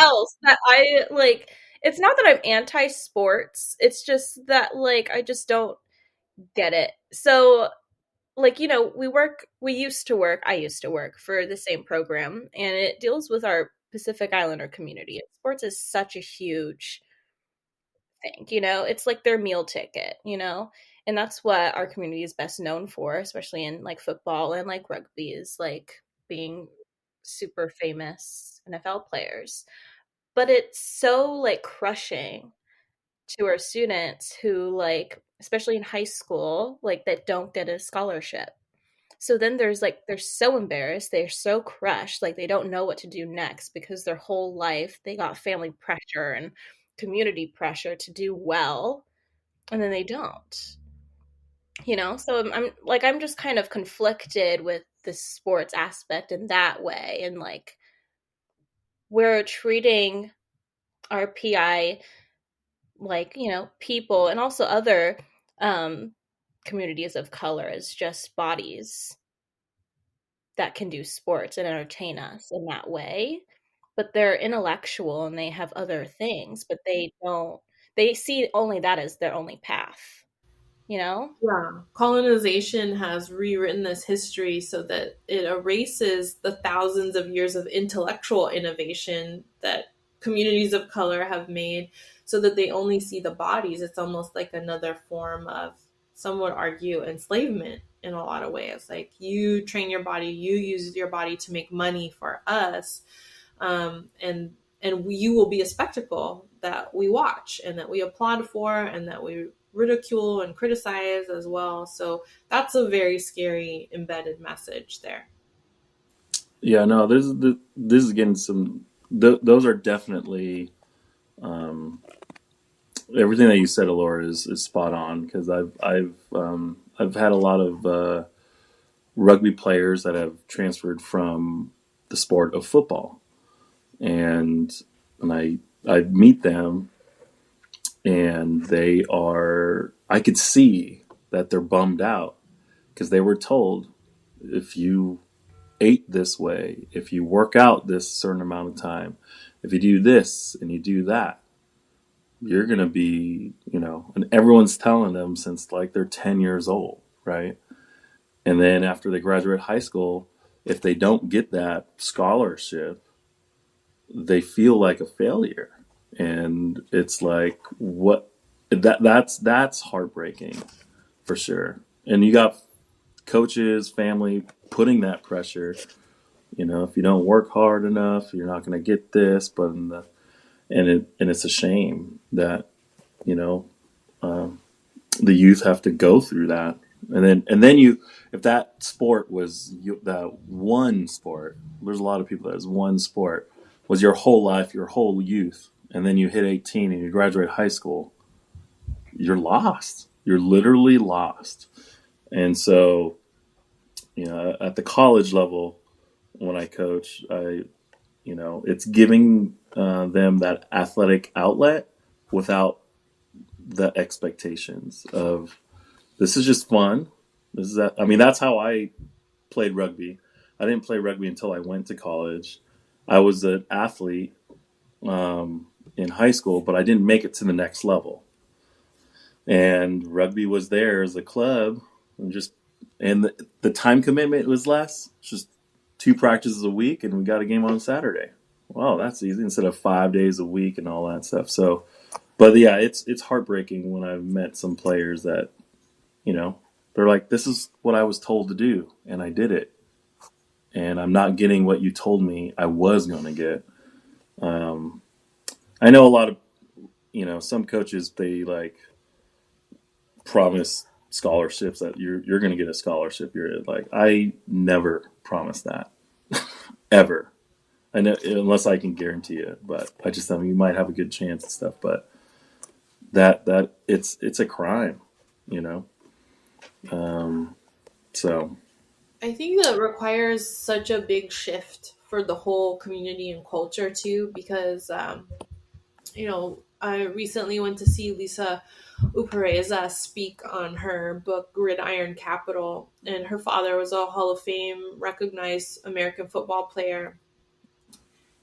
else that I like. It's not that I'm anti-sports. It's just that like I just don't get it. So like I used to work for the same program, and it deals with our Pacific Islander community. Sports is such a huge thing, it's like their meal ticket, and that's what our community is best known for, especially in like football and like rugby, is like being super famous NFL players. But it's so like crushing to our students who like, especially in high school, like that don't get a scholarship. So then there's like, they're so embarrassed, they're so crushed, like they don't know what to do next because their whole life they got family pressure and community pressure to do well, and then they don't. So I'm just kind of conflicted with the sports aspect in that way, and like we're treating our PI like, people and also other um communities of color as just bodies that can do sports and entertain us in that way. But they're intellectual and they have other things, but they see only that as their only path, you know? Yeah. Colonization has rewritten this history so that it erases the thousands of years of intellectual innovation that communities of color have made so that they only see the bodies. It's almost like another form of, some would argue, enslavement in a lot of ways. Like, you train your body, you use your body to make money for us, and you will be a spectacle that we watch and that we applaud for and that we ridicule and criticize as well. So that's a very scary embedded message there. Yeah, no, this is getting some. Those are definitely everything that you said, Alora, is spot on because I've had a lot of rugby players that have transferred from the sport of football, and when I meet them, and they are, I could see that they're bummed out because they were told, if you ate this way, if you work out this certain amount of time, if you do this and you do that, you're going to be, and everyone's telling them since like they're 10 years old, right? And then after they graduate high school, if they don't get that scholarship, they feel like a failure. And it's like, what, that's heartbreaking for sure. And you got coaches, family putting that pressure. If you don't work hard enough, you're not going to get this. But and it's a shame that you know the youth have to go through that. And then if that sport was that one sport, there's a lot of people that is one sport was your whole life, your whole youth, and then you hit 18 and you graduate high school, you're lost. You're literally lost. And so, at the college level, when I coach, it's giving them that athletic outlet without the expectations of this is just fun. This is that. I mean, that's how I played rugby. I didn't play rugby until I went to college. I was an athlete in high school, but I didn't make it to the next level. And rugby was there as a club, and the time commitment was less. It's just 2 practices a week, and we got a game on Saturday. Wow, that's easy instead of 5 days a week and all that stuff. So, but yeah, it's heartbreaking when I've met some players that they're like, this is what I was told to do, and I did it, and I'm not getting what you told me I was going to get. I know a lot of some coaches, they like promise scholarships that you're going to get a scholarship. You're like, I never promised that ever. I know, unless I can guarantee it, but I just tell you might have a good chance and stuff. But that it's a crime, you know. So I think that requires such a big shift for the whole community and culture too, because I recently went to see Lisa Upereza speak on her book Gridiron Capital, and her father was a Hall of Fame recognized American football player.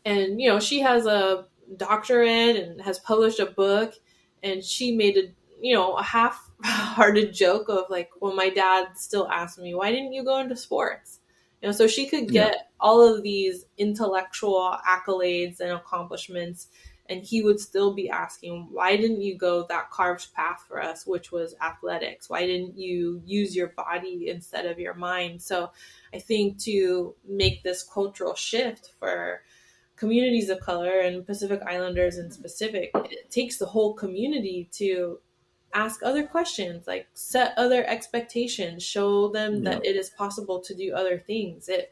And she has a doctorate and has published a book, and she made a half-hearted joke of like, well, my dad still asked me, why didn't you go into sports? So she could Yeah. get all of these intellectual accolades and accomplishments, and he would still be asking, why didn't you go that carved path for us, which was athletics? Why didn't you use your body instead of your mind? So I think to make this cultural shift for communities of color and Pacific Islanders in specific, it takes the whole community to ask other questions, like set other expectations, show them Yeah. that it is possible to do other things. It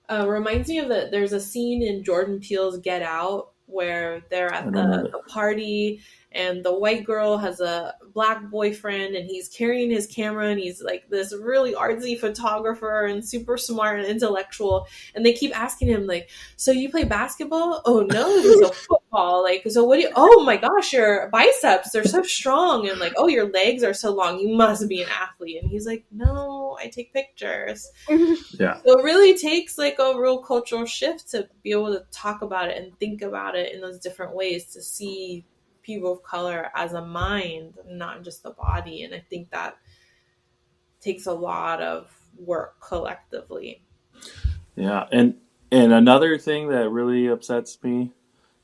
reminds me of there's a scene in Jordan Peele's Get Out where they're I at don't know the that. party, and the white girl has a black boyfriend, and he's carrying his camera, and he's like this really artsy photographer and super smart and intellectual, and they keep asking him like, so you play basketball? Oh no. He's a football. Like, so what do you, oh my gosh, your biceps, they're so strong, and like, oh, your legs are so long, you must be an athlete. And he's like, no, I take pictures. Yeah. So it really takes like a real cultural shift to be able to talk about it and think about it in those different ways, to see people of color as a mind, not just the body. And I think that takes a lot of work collectively. Yeah. And another thing that really upsets me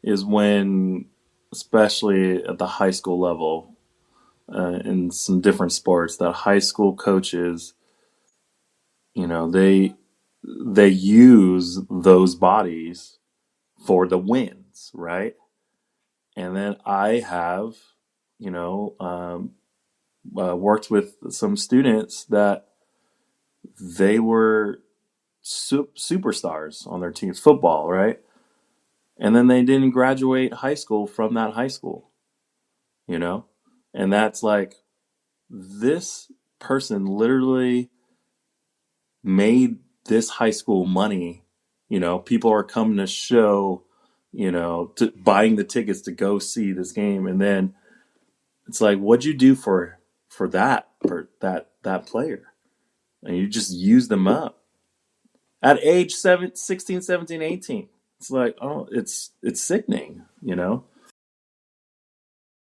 is when, especially at the high school level, in some different sports, that high school coaches, they use those bodies for the wins, right? And then I have, you know, worked with some students that they were superstars on their teams, football, right? And then they didn't graduate high school from that high school, you know? And that's like, this person literally made this high school money. People are coming to show, to buying the tickets to go see this game. And then it's like, what'd you do for that player? And you just use them up at age 16, 17, 18. It's like, oh, it's sickening,